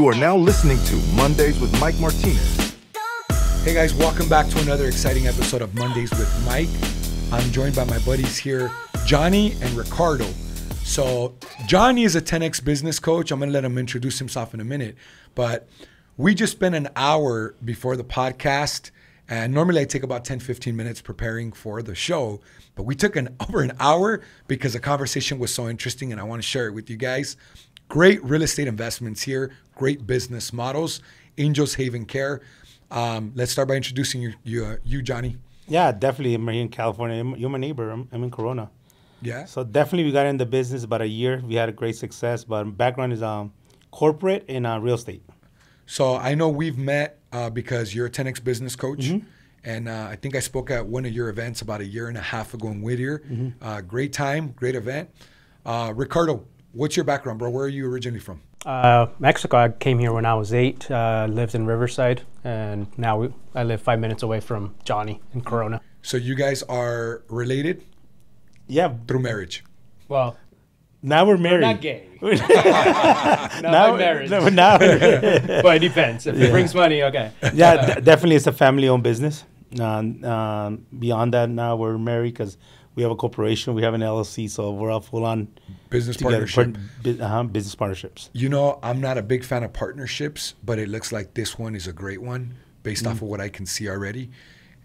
You are now listening to Mondays with Mike Martinez. Hey guys, welcome back to another exciting episode of Mondays with Mike. I'm joined by my buddies here, Johnny and Ricardo. So Johnny is a 10X business coach. I'm gonna let him introduce himself in a minute. But we just spent an hour before the podcast, and normally I take about 10, 15 minutes preparing for the show. But we took over an hour because the conversation was so interesting and I want to share it with you guys. Great real estate investments here, great business models, Angels Haven Care. Let's start by introducing you, Johnny. Yeah, definitely. I'm here in California. You're my neighbor. I'm in Corona. Yeah. So definitely we got into business about a year. We had a great success, but background is corporate and real estate. So I know we've met because you're a 10X business coach. Mm-hmm. And I think I spoke at one of your events about a year and a half ago in Whittier. Mm-hmm. Great time, great event. Ricardo, what's your background, bro? Where are you originally from? Mexico. I came here when I was 8, lived in Riverside, and now I live 5 minutes away from Johnny in Corona. So you guys are related? Yeah. Through marriage? Well, now we're married. We're not gay. Now marriage. Now but it depends. If it brings money, okay. Yeah, definitely it's a family-owned business. Beyond that, now we're married because we have a corporation, we have an LLC, so we're all full-on business partnership. Business partnerships. You know, I'm not a big fan of partnerships, but it looks like this one is a great one based off of what I can see already.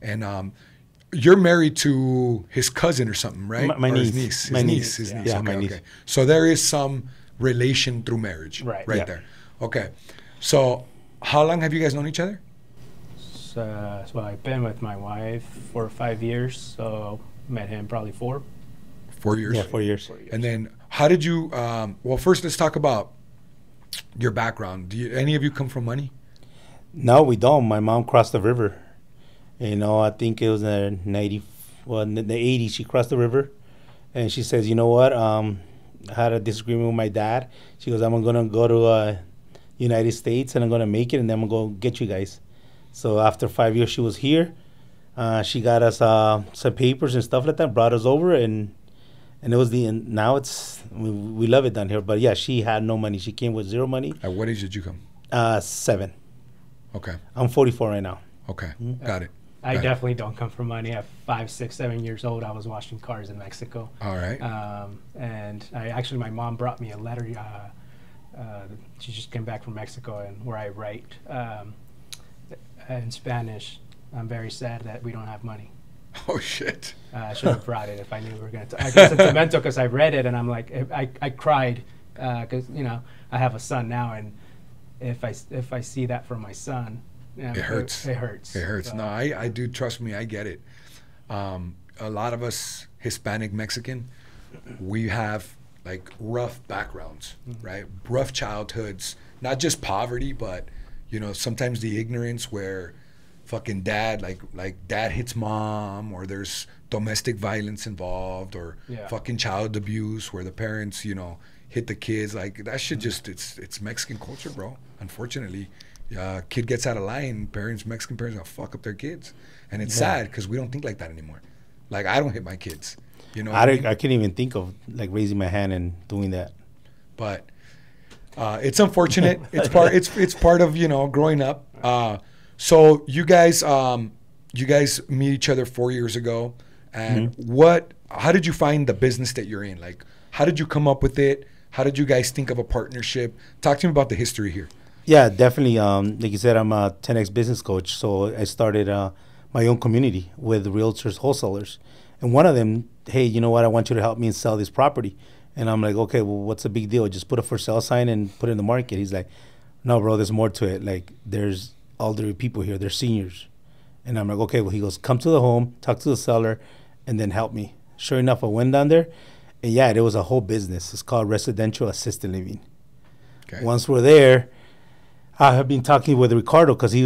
And you're married to his cousin or something, right? My niece. His niece. Yeah, okay, my niece. Okay. So there is some relation through marriage right there. Okay. So how long have you guys known each other? So I've been with my wife for 5 years, so met him probably 4. 4 years? Yeah, 4 years. And then how did you, well, first let's talk about your background. Do any of you come from money? No, we don't. My mom crossed the river. You know, I think it was in the 80s, she crossed the river. And she says, you know what, I had a disagreement with my dad. She goes, I'm going to go to United States and I'm going to make it and then I'm going to go get you guys. So after 5 years she was here, she got us some papers and stuff like that, brought us over, and it was now it's, we love it down here. But yeah, she had no money. She came with zero money. At what age did you come? 7. Okay. I'm 44 right now. Okay, got it. I definitely don't come from money. At 5, 6, 7 years old, I was washing cars in Mexico. All right. And my mom brought me a letter. She just came back from Mexico, and where I write in Spanish, I'm very sad that we don't have money. Oh, shit. I should have brought it if I knew we were going to. I got sentimental because I read it, and I'm like, I cried because, you know, I have a son now, and if I see that from my son, yeah, it hurts. It hurts. It hurts. So. No, I do. Trust me, I get it. A lot of us Hispanic Mexican, we have like rough backgrounds, right? Rough childhoods, not just poverty, but you know, sometimes the ignorance where fucking dad, like dad hits mom, or there's domestic violence involved, or fucking child abuse where the parents, you know, hit the kids. Like that shit just, it's Mexican culture, bro. Unfortunately. Kid gets out of line, Mexican parents are gonna fuck up their kids, and it's sad because we don't think like that anymore. Like I don't hit my kids, you know. I can't even think of like raising my hand and doing that. But it's unfortunate. It's part of, you know, growing up. So you guys meet each other 4 years ago, and how did you find the business that you're in? Like, how did you come up with it? How did you guys think of a partnership? Talk to me about the history here. Yeah, definitely. Like you said, I'm a 10X business coach. So I started my own community with realtors, wholesalers. And one of them, hey, you know what? I want you to help me sell this property. And I'm like, okay, well, what's the big deal? Just put a for sale sign and put it in the market. He's like, no, bro, there's more to it. Like, there's elderly people here. They're seniors. And I'm like, okay. Well, he goes, come to the home, talk to the seller, and then help me. Sure enough, I went down there. And yeah, it was a whole business. It's called residential assisted living. Okay. Once we're there, I have been talking with Ricardo because he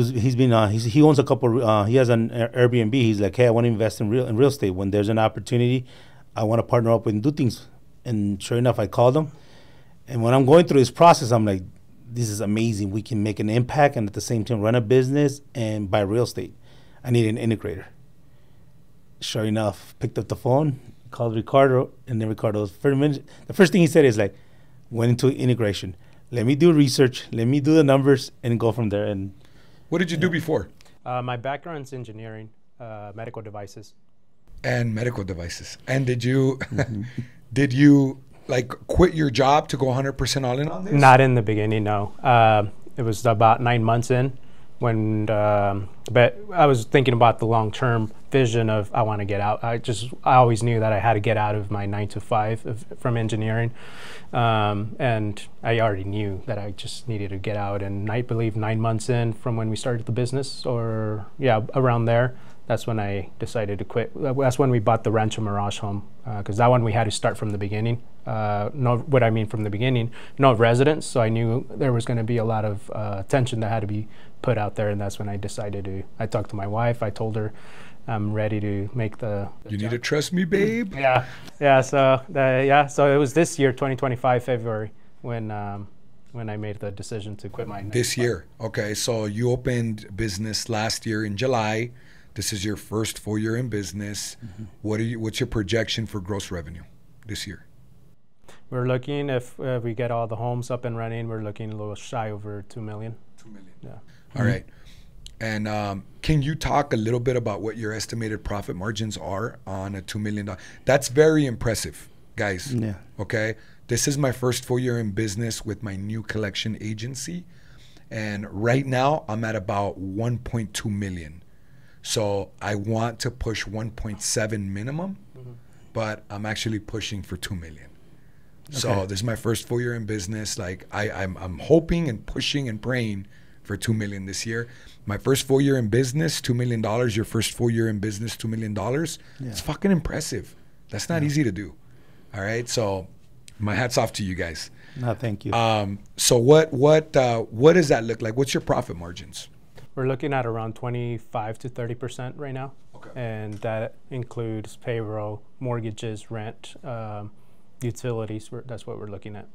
owns a couple. He has an Airbnb. He's like, hey, I want to invest in real estate. When there's an opportunity, I want to partner up and do things. And sure enough, I called him. And when I'm going through this process, I'm like, this is amazing. We can make an impact and at the same time run a business and buy real estate. I need an integrator. Sure enough, picked up the phone, called Ricardo, and then Ricardo, the first thing he said is like, went into integration. let me do research, let me do the numbers, and go from there. And What did you do before? My background's engineering, medical devices. And medical devices. And did you did you like quit your job to go 100% all in on this? Not in the beginning, no. It was about 9 months in when, but I was thinking about the long-term vision of I want to get out. I always knew that I had to get out of my 9 to 5 from engineering. And I already knew that I just needed to get out. And I believe 9 months in from when we started the business, or yeah, around there, that's when I decided to quit. That's when we bought the Rancho Mirage home, because that one we had to start from the beginning. What I mean from the beginning, no residents, so I knew there was going to be a lot of attention that had to be put out there, and that's when I decided to. I talked to my wife. I told her I'm ready to make the You need to trust me, babe. yeah. So it was this year, 2025 February, when I made the decision to quit my. This year, okay. So you opened business last year in July. This is your first full year in business. What's your projection for gross revenue this year? We're looking, if we get all the homes up and running, we're looking a little shy over 2 million. 2 million. Yeah. All right. And can you talk a little bit about what your estimated profit margins are on a $2 million? That's very impressive, guys. Yeah. Okay. This is my first full year in business with my new collection agency. And right now I'm at about 1.2 million. So I want to push 1.7 minimum, but I'm actually pushing for 2 million. So this is my first full year in business. Like I'm hoping and pushing and praying for 2 million this year. My first full year in business, $2 million. Your first full year in business, $2 million. It's fucking impressive. That's not easy to do. All right. So my hat's off to you guys. No, thank you. So what does that look like? What's your profit margins? We're looking at around 25 to 30% right now. Okay. And that includes payroll, mortgages, rent, utilities. That's what we're looking at.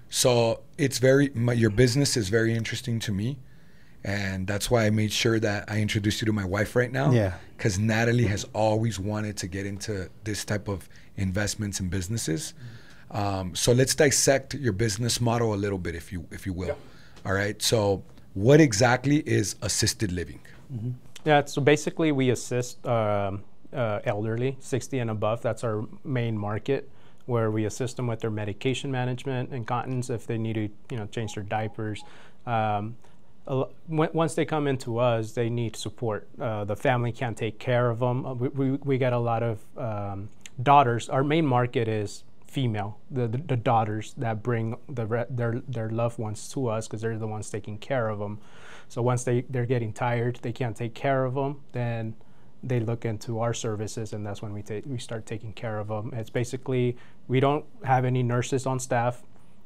So it's your business is very interesting to me. And that's why I made sure that I introduced you to my wife right now. Yeah. Because Natalie has always wanted to get into this type of investments and businesses. So let's dissect your business model a little bit, if you will. Yeah. All right. So what exactly is assisted living? Yeah. So basically, we assist elderly, 60 and above. That's our main market, where we assist them with their medication management, incontinence, if they need to, change their diapers. Once they come into us, they need support. The family can't take care of them. We get a lot of daughters. Our main market is female, the daughters that bring their loved ones to us, because they're the ones taking care of them. So once they're getting tired, they can't take care of them, then they look into our services, and that's when we start taking care of them. It's basically, we don't have any nurses on staff.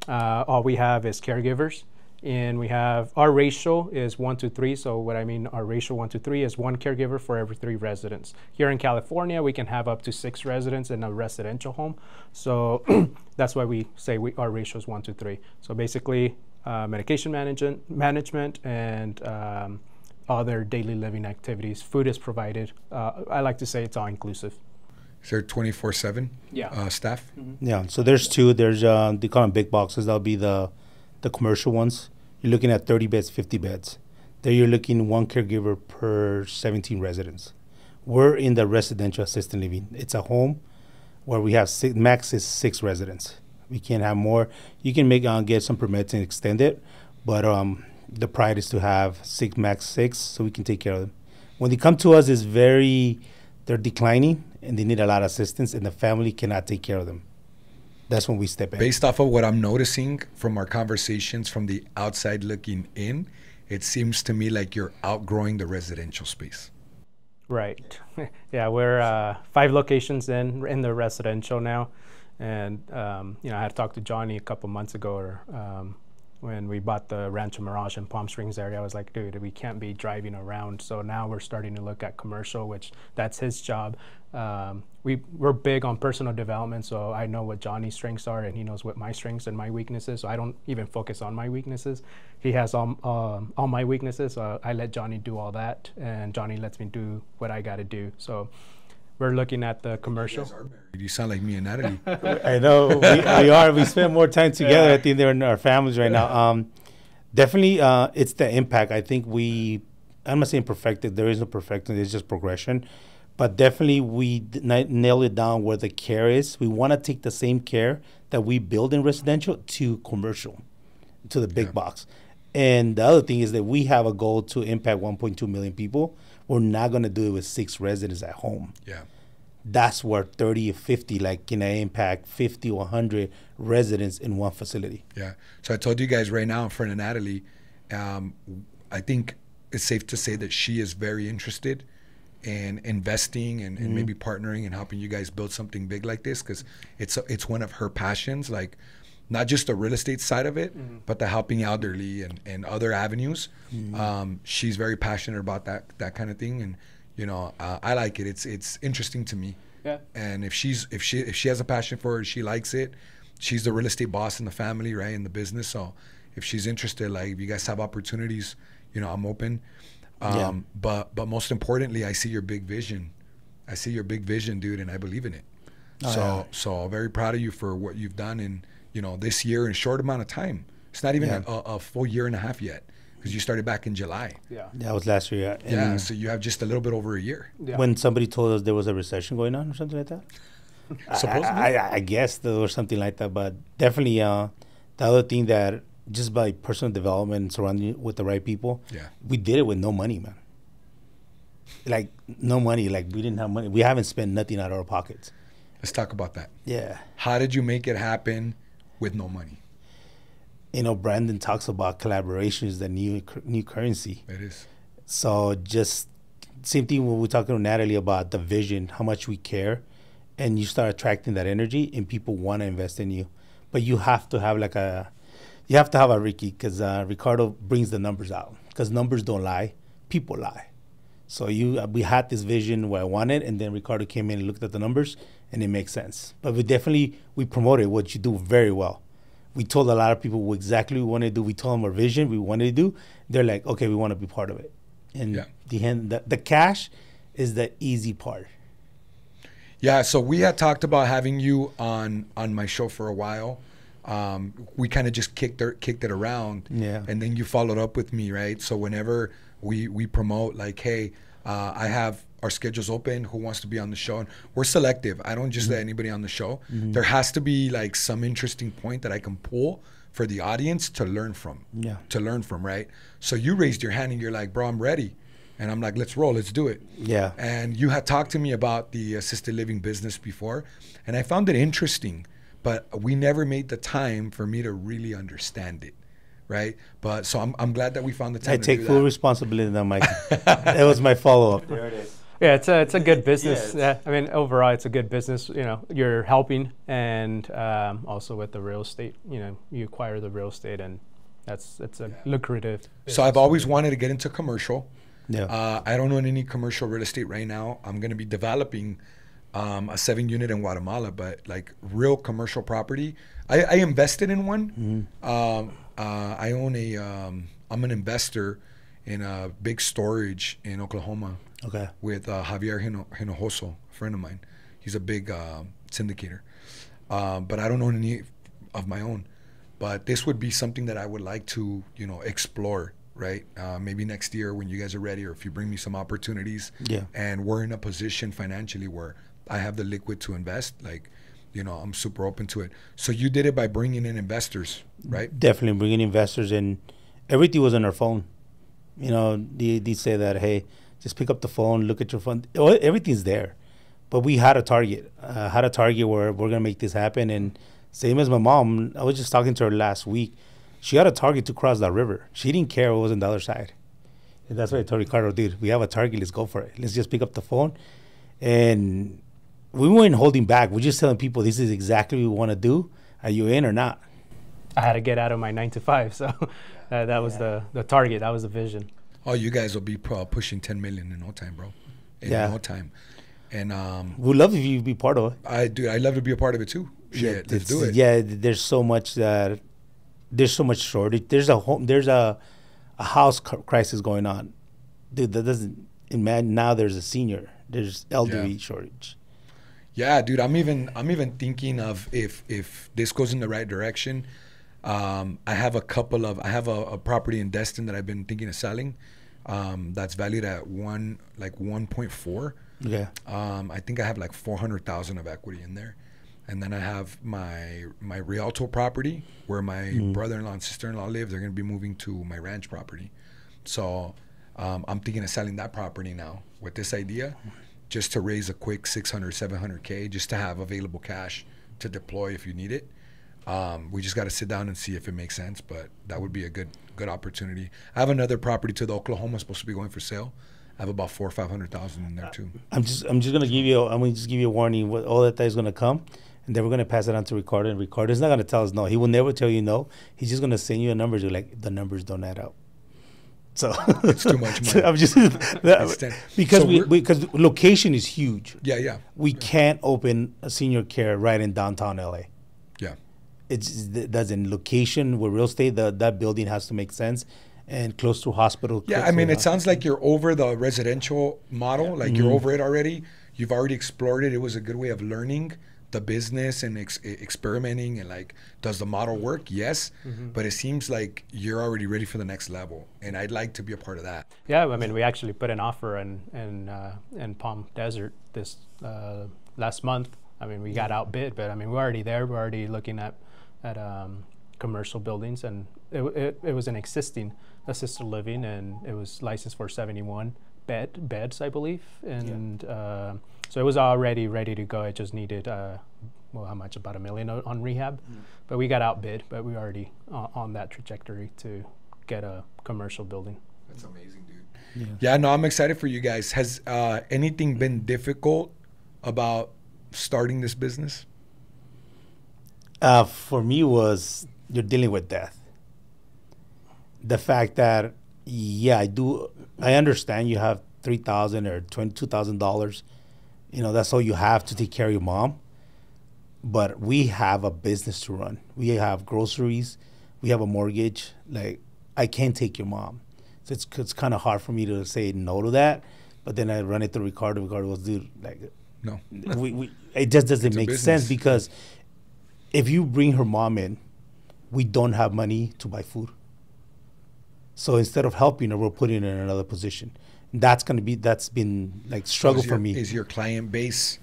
All we have is caregivers, and we have, our ratio is 1 to 3. So what I mean, our ratio 1 to 3 is 1 caregiver for every 3 residents. Here in California, we can have up to 6 residents in a residential home. So that's why we say our ratio is 1 to 3. So basically, medication management and other daily living activities. Food is provided. I like to say it's all inclusive. Is there 24/7 staff? Yeah. So there's 2. There's they call them big boxes. That'll be the commercial ones. You're looking at 30 beds, 50 beds. There you're looking 1 caregiver per 17 residents. We're in the residential assisted living. It's a home where we have max is 6 residents. We can't have more. You can get some permits and extend it, but the pride is to have max 6, so we can take care of them. When they come to us, they're declining and they need a lot of assistance, and the family cannot take care of them. That's when we step in. Based off of what I'm noticing from our conversations from the outside looking in, it seems to me like you're outgrowing the residential space. Right. Yeah, we're 5 locations in the residential now. And, I had talked to Johnny a couple months ago, when we bought the Rancho Mirage in Palm Springs area. I was like, dude, we can't be driving around. So now we're starting to look at commercial, which that's his job. We're big on personal development, so I know what Johnny's strengths are, and he knows what my strengths and my weaknesses. So I don't even focus on my weaknesses. He has all my weaknesses, so I let Johnny do all that, and Johnny lets me do what I got to do. So we're looking at the commercial. You sound like me and Natalie. I know we are. We spend more time together. I think they're in our families right now. Definitely, it's the impact. I think I'm not saying perfected. There is no perfection. It's just progression. But definitely we nail it down where the care is. We want to take the same care that we build in residential to commercial, to the big box. And the other thing is that we have a goal to impact 1.2 million people. We're not going to do it with 6 residents at home. Yeah. That's where 30 or 50, like, can I impact 50 or 100 residents in one facility? Yeah. So I told you guys right now in front of Natalie, I think it's safe to say that she is very interested in investing and maybe partnering and helping you guys build something big like this, because it's one of her passions, like not just the real estate side of it, but the helping elderly and other avenues. She's very passionate about that kind of thing, and I like it. It's interesting to me. Yeah. And if she has a passion for it, she likes it. She's the real estate boss in the family, right, in the business. So if she's interested, like if you guys have opportunities, I'm open. But most importantly, I see your big vision. I see your big vision, dude, and I believe in it. So very proud of you for what you've done in this year in a short amount of time. It's not even a full year and a half yet, because you started back in July. Yeah. That was last year. Yeah, so you have just a little bit over a year. Yeah. When somebody told us there was a recession going on or something like that. Supposedly? I guess there was something like that, but definitely the other thing that just by personal development and surrounding you with the right people, we did it with no money, man. Like no money, like we didn't have money. We haven't spent nothing out of our pockets. Let's talk about that. Yeah. How did you make it happen with no money? Brandon talks about collaboration is the new currency. It is. So just same thing when we're talking to Natalie about the vision, how much we care, and you start attracting that energy and people want to invest in you. But you have to have a Ricky, because Ricardo brings the numbers out, because numbers don't lie, people lie. So we had this vision where I wanted, and then Ricardo came in and looked at the numbers, and it makes sense. But we promoted what you do very well. We told a lot of people exactly what we wanted to do. We told them our vision, we wanted to do. They're like, okay, we want to be part of it. And the cash is the easy part. Yeah, so we had talked about having you on my show for a while. We kind of just kicked it around, and then you followed up with me, right? So whenever we promote, like, hey, I have our schedules open, who wants to be on the show? And we're selective. I don't just let anybody on the show. There has to be like some interesting point that I can pull for the audience to learn from. Right? So you raised your hand and you're like, bro, I'm ready. And I'm like, let's roll, let's do it. Yeah. And you had talked to me about the assisted living business before, and I found it interesting, but we never made the time for me to really understand it. Right, but so I'm glad that we found the time. I take full responsibility now, Mike. That was my follow-up. There it is. Yeah, it's a good business. I mean, overall, it's a good business. You're helping, and also with the real estate. You acquire the real estate, and it's a lucrative. So I've always wanted to get into commercial. Yeah. I don't own any commercial real estate right now. I'm going to be developing a 7-unit in Guatemala, but like real commercial property. I invested in one. I own I'm an investor in a big storage in Oklahoma. Okay. With Javier Hinojoso, a friend of mine. He's a big syndicator. But I don't own any of my own. But this would be something that I would like to, explore, right? Maybe next year when you guys are ready, or if you bring me some opportunities. Yeah. And we're in a position financially where I have the liquid to invest, like, I'm super open to it. So you did it by bringing in investors, right? Definitely bringing investors in. Everything was on our phone. They say that, hey, just pick up the phone, look at your phone. Everything's there. But we had a target. Where we're going to make this happen. And same as my mom, I was just talking to her last week. She had a target to cross that river. She didn't care what was on the other side. And that's why I told Ricardo, dude, we have a target. Let's go for it. Let's just pick up the phone. And we weren't holding back. We're just telling people this is exactly what we want to do. Are you in or not? I had to get out of my 9 to 5, so that was the target. That was the vision. Oh, you guys will be pushing 10 million in no time, bro. In no time. And we'd love if you'd be part of it. I'd love to be a part of it too. Shit, let's do it. Yeah, there's so much shortage. There's a house crisis going on. Dude, that doesn't imagine. Now there's a senior There's elderly Yeah. shortage. Yeah, dude, I'm even thinking of if this goes in the right direction. I have a property in Destin that I've been thinking of selling. That's valued at 1.4. Yeah. I think I have like 400,000 of equity in there, and then I have my Rialto property where my brother-in-law and sister-in-law live. They're gonna be moving to my ranch property, so I'm thinking of selling that property now with this idea, just to raise a quick 600, 700K, just to have available cash to deploy if you need it. We just got to sit down and see if it makes sense, but that would be a good opportunity. I have another property to the Oklahoma supposed to be going for sale. I have about 400,000 or 500,000 in there too. I'm just gonna give you a warning. What all that is gonna come, and then we're gonna pass it on to Ricardo. And Ricardo's not gonna tell us no. He will never tell you no. He's just gonna send you a number. You're like, the numbers don't add up. So It's too much money. So I'm just because because location is huge. Yeah. We can't open a senior care right in downtown LA. Yeah. It doesn't location where real estate. That building has to make sense, and close to hospital. Yeah, I mean, it sounds like you're over the residential model. Like you're over it already. You've already explored it. It was a good way of learning the business and experimenting and like, does the model work? Yes. But it seems like you're already ready for the next level. And I'd like to be a part of that. Yeah, I mean, we actually put an offer in Palm Desert this last month. I mean, we got outbid, but I mean, we're already there. We're already looking at commercial buildings, and it was an existing assisted living, and it was licensed for 71 beds, I believe, and so it was already ready to go. It just needed well, how much? About $1 million on rehab, but we got outbid. But we're already on that trajectory to get a commercial building. That's amazing, dude. Yeah, no, I'm excited for you guys. Has anything been difficult about starting this business? For me, was you're dealing with death. The fact that, yeah, I understand you have $3,000 or $22,000. You know, that's all you have to take care of your mom. But we have a business to run. We have groceries. We have a mortgage. Like, I can't take your mom. So it's kind of hard for me to say no to that. But then I run it through Ricardo. Ricardo goes, dude, like, No. it just doesn't It's a make business. sense, because if you bring her mom in, we don't have money to buy food. So instead of helping her, we're putting her in another position. That's been like struggle for me. Is your client base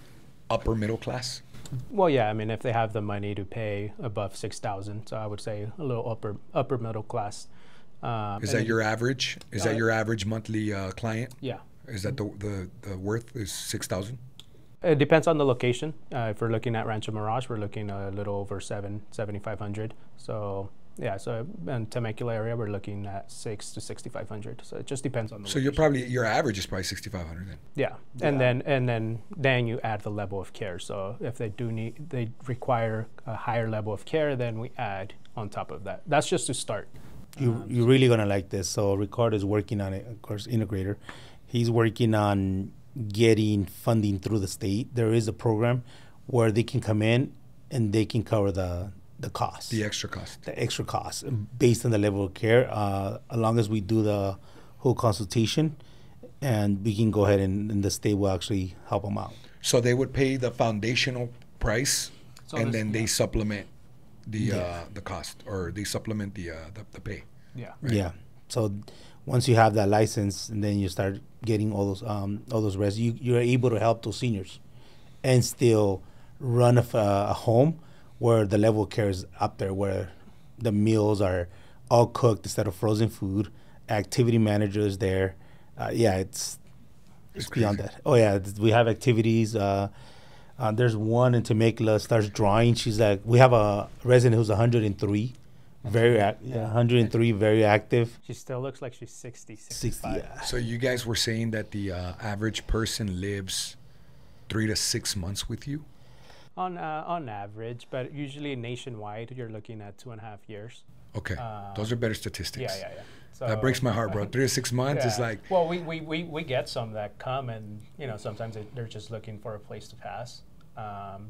upper middle class? Well, yeah, I mean, if they have the money to pay above 6,000, so I would say a little upper middle class. Is that your average? Is that your average monthly client? Yeah. Is that the worth is 6,000? It depends on the location. If we're looking at Rancho Mirage, we're looking a little over 7,500. So yeah, so in Temecula area, we're looking at 6 to 6,500. So it just depends on the. So location. your average is probably 6,500 then. Yeah, and then you add the level of care. So if they require a higher level of care, then we add on top of that. That's just to start. You're really gonna like this. So Ricardo is working on it, of course, integrator. He's working on getting funding through the state. There is a program where they can come in and they can cover the cost. The extra cost. The extra cost based on the level of care, as long as we do the whole consultation, and we can go ahead and the state will actually help them out. So they would pay the foundational price, So and this- then they supplement the Yeah. the cost, or they supplement the pay. Yeah. Right. Yeah. So once you have that license, and then you start getting all those res, you're able to help those seniors, and still run a home where the level of care is up there, where the meals are all cooked instead of frozen food. Activity managers there. Yeah, it's beyond crazy. that. Oh yeah, we have activities. There's one in Temecula starts drawing. She's like, we have a resident who's 103, 103, very active. She still looks like she's 60, 60. 65. Yeah. So you guys were saying that the average person lives 3 to 6 months with you. On average, but usually nationwide, you're looking at 2.5 years. Okay, those are better statistics. Yeah. So, That breaks my heart, bro. 3 to 6 months is yeah. like. Well, we get some that come, and sometimes they're just looking for a place to pass.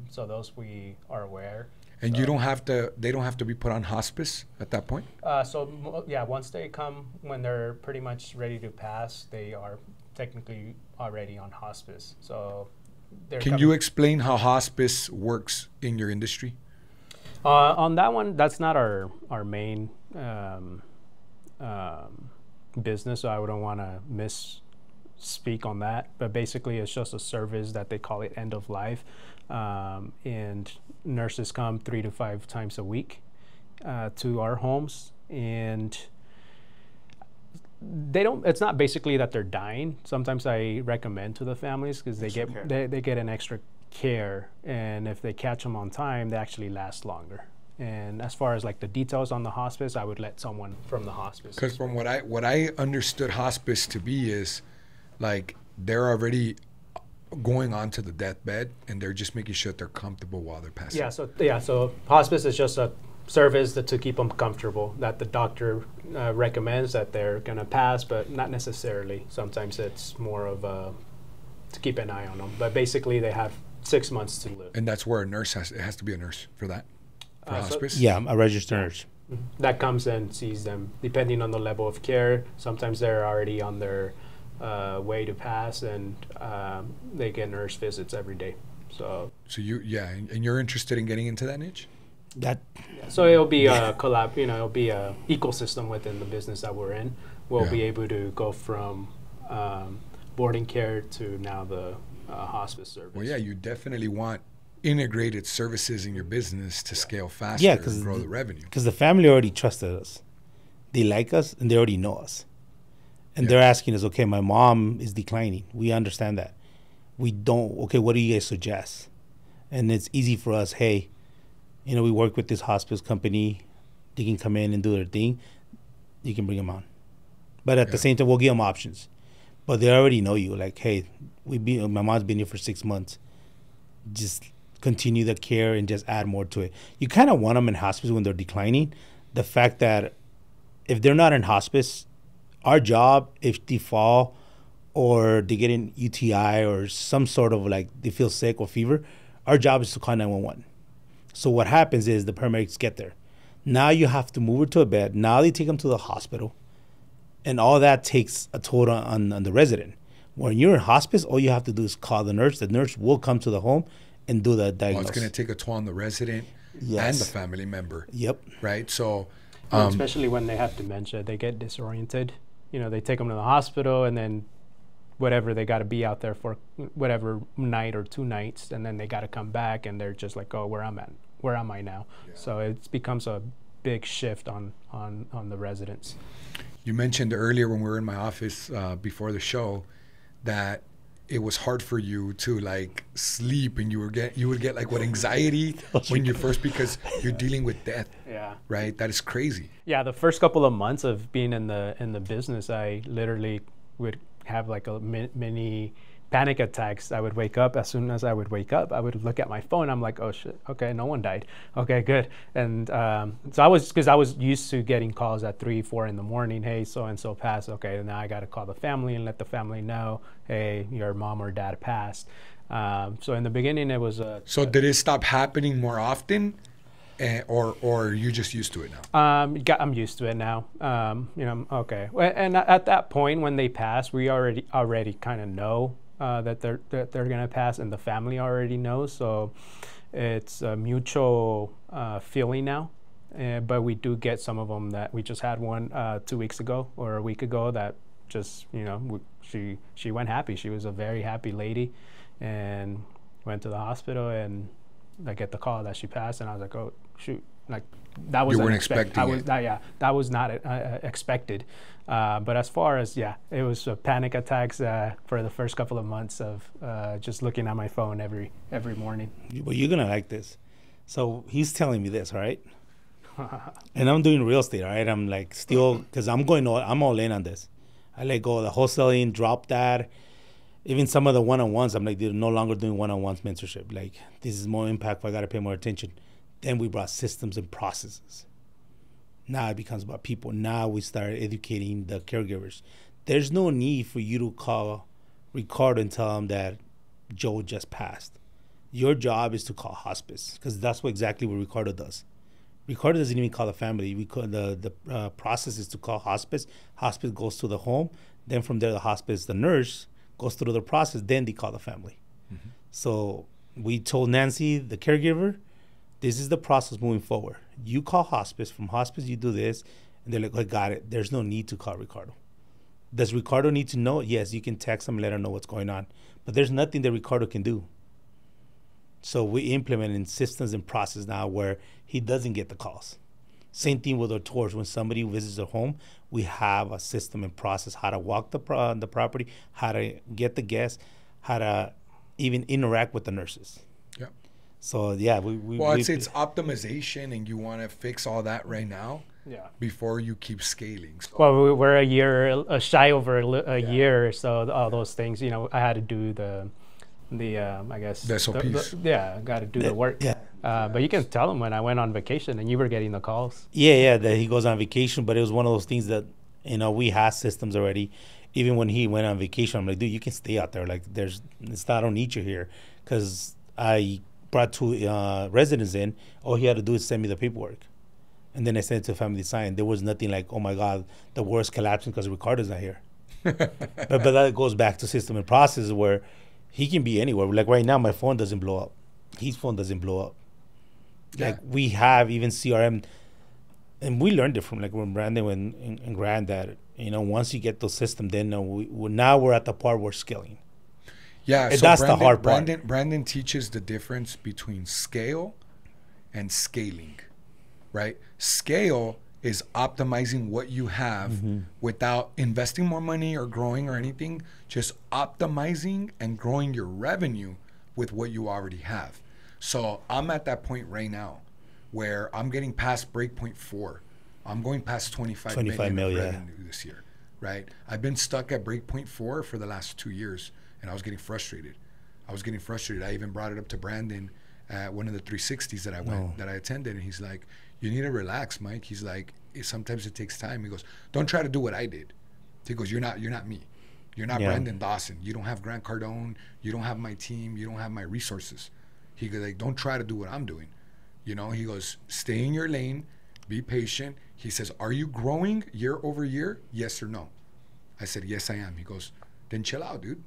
So those we are aware. And So- you don't have to. They don't have to be put on hospice at that point. Yeah, once they come, when they're pretty much ready to pass, they are technically already on hospice. So they're Can you explain how hospice works in your industry? On that one, that's not our main business, so I wouldn't want to misspeak on that. But basically, it's just a service that they call it end of life, and nurses come 3 to 5 times a week to our homes, and they don't. It's not basically that they're dying. Sometimes I recommend to the families because they get an extra care, and if they catch them on time, they actually last longer. And as far as like the details on the hospice, I would let someone from the hospice. Because from what I understood hospice to be is, like, they're already going on to the deathbed and they're just making sure that they're comfortable while they're passing. So hospice is just a service to keep them comfortable, that the doctor recommends that they're gonna pass, but not necessarily. Sometimes it's more of to keep an eye on them. But basically, they have 6 months to live. And that's where it has to be a nurse for that. For hospice? Yeah, a registered nurse. That comes and sees them, depending on the level of care. Sometimes they're already on their way to pass, and they get nurse visits every day. So and you're interested in getting into that niche? So it'll be a collab. It'll be a ecosystem within the business that we're in. We'll be able to go from boarding care to now the hospice service. Well, yeah, you definitely want integrated services in your business to scale faster and grow the revenue. Because the family already trusted us. They like us, and they already know us. And they're asking us, okay, my mom is declining. We understand that. We don't, okay, what do you guys suggest? And it's easy for us, hey, we work with this hospice company. They can come in and do their thing. You can bring them on. But at the same time, we'll give them options. But they already know you. Like, hey, my mom's been here for 6 months. Just continue the care and just add more to it. You kind of want them in hospice when they're declining. The fact that if they're not in hospice, our job, if they fall or they get an UTI or some sort of like they feel sick or fever, our job is to call 911. So what happens is the paramedics get there. Now you have to move her to a bed. Now they take them to the hospital. And all that takes a toll on the resident. When you're in hospice, all you have to do is call the nurse. The nurse will come to the home and do the diagnosis. Well, it's going to take a toll on the resident and the family member. Yep. Right? So, especially when they have dementia, they get disoriented. They take them to the hospital, and then whatever, they got to be out there for whatever night or 2 nights, and then they got to come back, and they're just like, oh, where am I now? Yeah. So it becomes a big shift on the residents. You mentioned earlier when we were in my office before the show that it was hard for you to like sleep, and you would get like anxiety when you first, because you're dealing with death. Yeah. Right. That is crazy. Yeah. The first couple of months of being in the business, I literally would have like a mini panic attacks. I would wake up. As soon as I would wake up, I would look at my phone. I'm like, oh shit, okay, no one died. Okay, good. And so I was used to getting calls at 3, 4 in the morning. Hey, so and so passed. Okay, now I got to call the family and let the family know, hey, your mom or dad passed. So in the beginning, it was. So did it stop happening more often? Or are you just used to it now? I'm used to it now. Okay. And at that point, when they pass, we already kind of know that they're gonna pass, and the family already knows. So it's a mutual feeling now. But we do get some of them that we just had one 2 weeks ago or a week ago that just she went happy. She was a very happy lady, and went to the hospital, and I get the call that she passed, and I was like, oh shoot, like that was you weren't expecting it. That was not expected. But as far as it was panic attacks for the first couple of months of just looking at my phone every morning. Well, you're gonna like this. So he's telling me this, right? And I'm doing real estate, right? I'm like still, because I'm all in on this. I let go of the wholesaling, drop that. Even some of the one-on-ones, I'm like, they're no longer doing one-on-ones mentorship. Like, this is more impactful. I got to pay more attention. Then we brought systems and processes. Now it becomes about people. Now we start educating the caregivers. There's no need for you to call Ricardo and tell him that Joe just passed. Your job is to call hospice, because that's exactly what Ricardo does. Ricardo doesn't even call the family. The process is to call hospice. Hospice goes to the home. Then from there, the hospice, the nurse goes through the process. Then they call the family. So we told Nancy, the caregiver, this is the process moving forward. You call hospice. From hospice, you do this. And they're like, I got it. There's no need to call Ricardo. Does Ricardo need to know? Yes, you can text him, let him know what's going on. But there's nothing that Ricardo can do. So we implement in systems and process now where he doesn't get the calls. Same thing with our tours. When somebody visits our home, we have a system and process how to walk the property, how to get the guests, how to even interact with the nurses. Yeah. So yeah, it's optimization, and you want to fix all that right now. Yeah. Before you keep scaling. So. Well, we're a year shy over a year, so all those things. I had to do the I guess the SOPs. I got to do the work. Yeah. But you can tell him when I went on vacation and you were getting the calls. Yeah, that he goes on vacation, but it was one of those things that we had systems already. Even when he went on vacation, I'm like, dude, you can stay out there. Like, I don't need you here, because I brought 2 residents in. All he had to do is send me the paperwork, and then I sent it to family to sign. There was nothing like, oh my God, the world's collapsing because Ricardo's not here. but that goes back to system and process where he can be anywhere. Like right now, my phone doesn't blow up. His phone doesn't blow up. Yeah. Like we have even CRM, and we learned it from like when Brandon and Grant that once you get those systems, then now we're at the part we're scaling. Yeah, and so that's the hard part. Brandon teaches the difference between scale and scaling, right? Scale is optimizing what you have without investing more money or growing or anything, just optimizing and growing your revenue with what you already have. So I'm at that point right now where I'm getting past breakpoint 4. I'm going past 25 million revenue this year, right? I've been stuck at breakpoint 4 for the last 2 years, and I was getting frustrated. I even brought it up to Brandon at one of the 360s that I attended, and he's like, you need to relax, Mike. He's like, sometimes it takes time. He goes, don't try to do what I did. He goes, you're not me. You're not Brandon Dawson. You don't have Grant Cardone. You don't have my team. You don't have my resources. He goes, like, don't try to do what I'm doing. He goes, stay in your lane, be patient. He says, are you growing year over year? Yes or no? I said, yes, I am. He goes, then chill out, dude.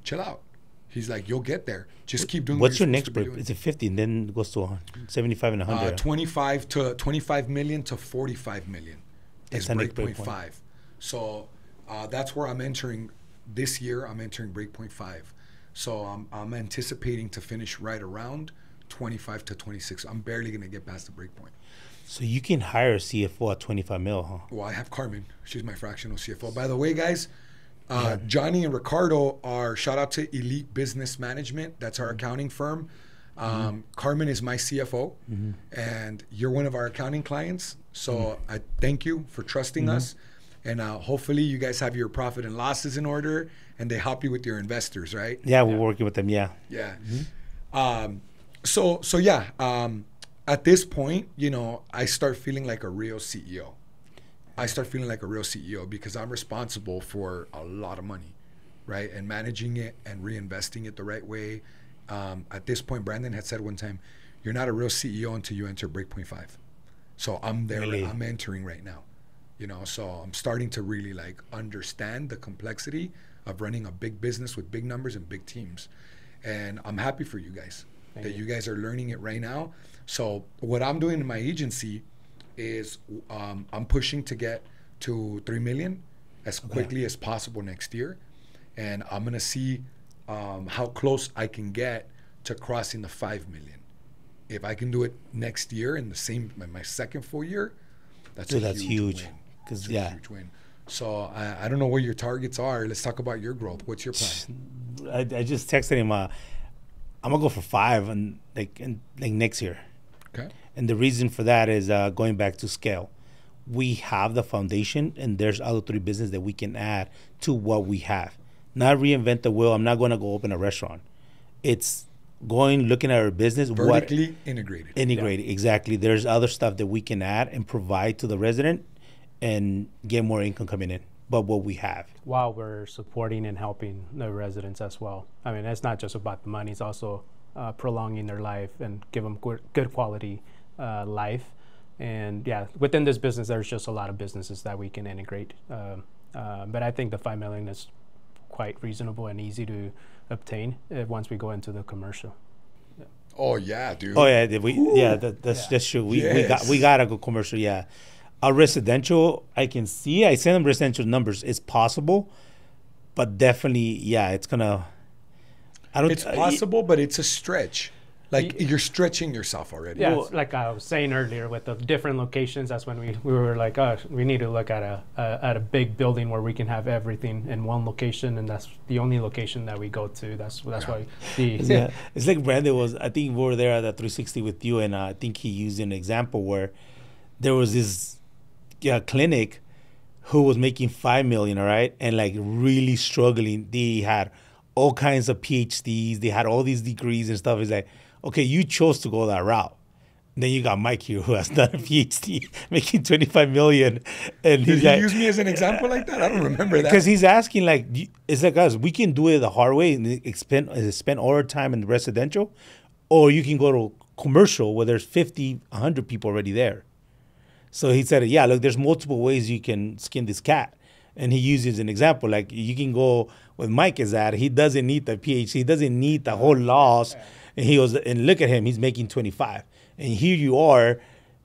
Chill out. He's like, you'll get there. Just keep doing what's your next break? It's a 50, and then it goes to 75 and 100. 25 million to 45 million is breakpoint 5. So that's where I'm entering this year. I'm entering breakpoint 5. So I'm anticipating to finish right around 25 to 26. I'm barely going to get past the breakpoint. So you can hire a CFO at 25 mil, huh? Well, I have Carmen. She's my fractional CFO. By the way, guys, Johnny and Ricardo are, shout out to Elite Business Management. That's our accounting firm. Carmen is my CFO, and you're one of our accounting clients. So I thank you for trusting us. And hopefully you guys have your profit and losses in order, and they help you with your investors, right? Yeah, we're working with them, yeah. Yeah. At this point, I start feeling like a real CEO. Because I'm responsible for a lot of money, right? And managing it and reinvesting it the right way. At this point, Brandon had said one time, you're not a real CEO until you enter breakpoint 5. So I'm there. Really? I'm entering right now. So I'm starting to really understand the complexity of running a big business with big numbers and big teams. And I'm happy for you guys that you guys are learning it right now. So what I'm doing in my agency is I'm pushing to get to 3 million as quickly as possible next year. And I'm going to see how close I can get to crossing the 5 million. If I can do it next year in my second full year, that's huge win. It's a huge win. So I don't know what your targets are. Let's talk about your growth. What's your plan? I just texted him. I'm gonna go for 5 and next year. Okay. And the reason for that is going back to scale. We have the foundation, and there's other 3 businesses that we can add to what we have. Not reinvent the wheel. I'm not going to go open a restaurant. It's looking at our business. Vertically integrated. Integrated, exactly. There's other stuff that we can add and provide to the resident and get more income coming in, but what we have. While we're supporting and helping the residents as well. I mean, it's not just about the money. It's also prolonging their life and give them good quality life. And within this business, there's just a lot of businesses that we can integrate But I think the 5 million is quite reasonable and easy to obtain once we go into the commercial. Oh yeah, dude. Oh yeah, that's true. We gotta go commercial. Yeah, a residential, I can see. I send them residential numbers. It's possible, but definitely, yeah, it's gonna. I don't. It's possible, but it's a stretch. Like you're stretching yourself already. Yeah, like I was saying earlier, with the different locations, that's when we were like, oh, we need to look at a big building where we can have everything in one location, and that's the only location that we go to. That's why it's like Brandon was. I think we were there at the 360 with you, and I think he used an example where there was this clinic who was making 5 million, all right, and like really struggling. They had all kinds of PhDs, they had all these degrees and stuff. It's like, okay, you chose to go that route. And then you got Mike here who has done a PhD making 25 million. And Did he use me as an example like that? I don't remember that. Because he's asking, like, it's like us, we can do it the hard way and spend all our time in the residential, or you can go to commercial where there's 50, 100 people already there. So he said, yeah, look, there's multiple ways you can skin this cat. And he uses an example, like you can go with Mike is that he doesn't need the PhD, he doesn't need the whole loss. And he goes, and look at him, he's making 25. And here you are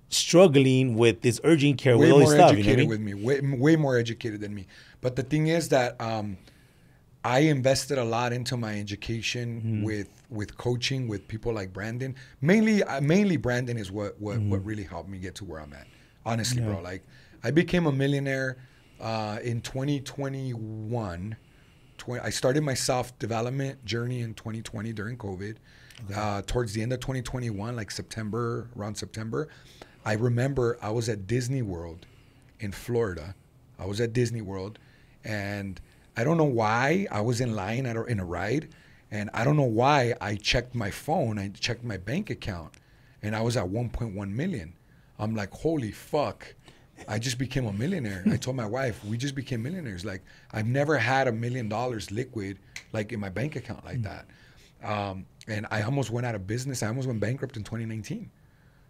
struggling with this urgent care, with all this stuff. Way more educated with me, way more educated than me. But the thing is that I invested a lot into my education with coaching with people like Brandon. Mainly Brandon is what really helped me get to where I'm at. Honestly, bro. Like I became a millionaire in 2021. I started my self-development journey in 2020 during COVID. Towards the end of 2021, like around September, I remember I was at Disney World in Florida. I was at Disney World, and I don't know why I was in line in a ride, and I don't know why I checked my phone, I checked my bank account, and I was at 1.1 million. I'm like, holy fuck. I just became a millionaire. I told my wife, we just became millionaires. Like, I've never had $1 million liquid, like in my bank account like that. And I almost went out of business. I almost went bankrupt in 2019.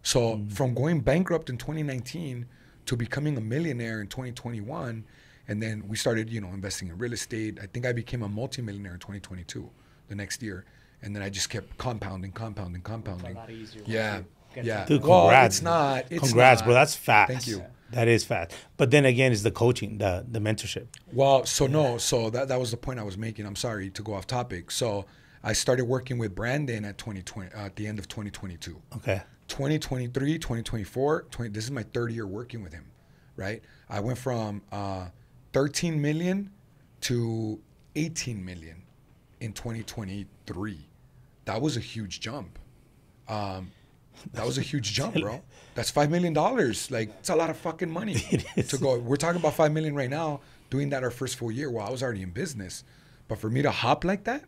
So from going bankrupt in 2019 to becoming a millionaire in 2021, and then we started, investing in real estate. I think I became a multimillionaire in 2022, the next year. And then I just kept compounding. It's a lot easier. Yeah. Dude, Well, congrats. it's not. Congrats, bro. That's fast. Thank you. That is fast. But then again, it's the coaching, the mentorship. Well, so that was the point I was making. I'm sorry to go off topic. So I started working with Brandon at the end of 2022. Okay. 2023, 2024, this is my third year working with him, right? I went from 13 million to 18 million in 2023. That was a huge jump. That was a huge jump, bro. That's $5 million. Like, it's a lot of fucking money to go. We're talking about 5 million right now, doing that our first full year. Well, I was already in business. But for me to hop like that,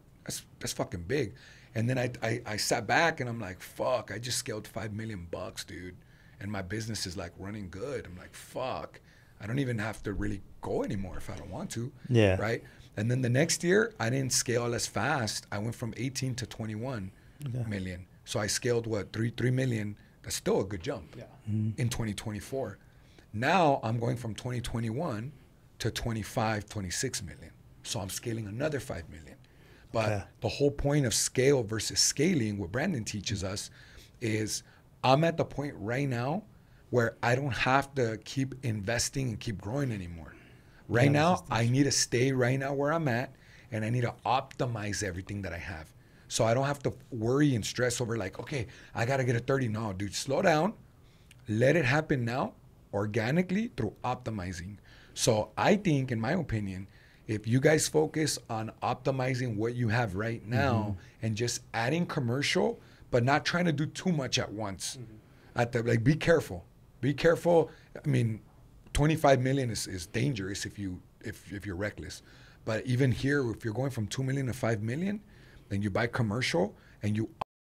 that's fucking big. And then I sat back and I'm like, fuck, I just scaled $5 million, dude. And my business is like running good. I'm like, fuck, I don't even have to really go anymore if I don't want to. Yeah. Right? And then the next year, I didn't scale as fast. I went from 18 to 21 million. So I scaled, 3 million. That's still a good jump in 2024. Now I'm going from 2021 to 26 million. So I'm scaling another 5 million. But the whole point of scale versus scaling, what Brandon teaches us, is I'm at the point right now where I don't have to keep investing and keep growing anymore. Right now, I need to stay right now where I'm at, and I need to optimize everything that I have. So I don't have to worry and stress over like, okay, I got to get a 30. No, dude, slow down. Let it happen now organically through optimizing. So I think, in my opinion, if you guys focus on optimizing what you have right now and just adding commercial, but not trying to do too much at once, be careful. Be careful. I mean, 25 million is dangerous if you're reckless. But even here, if you're going from 2 million to 5 million, then you buy commercial and you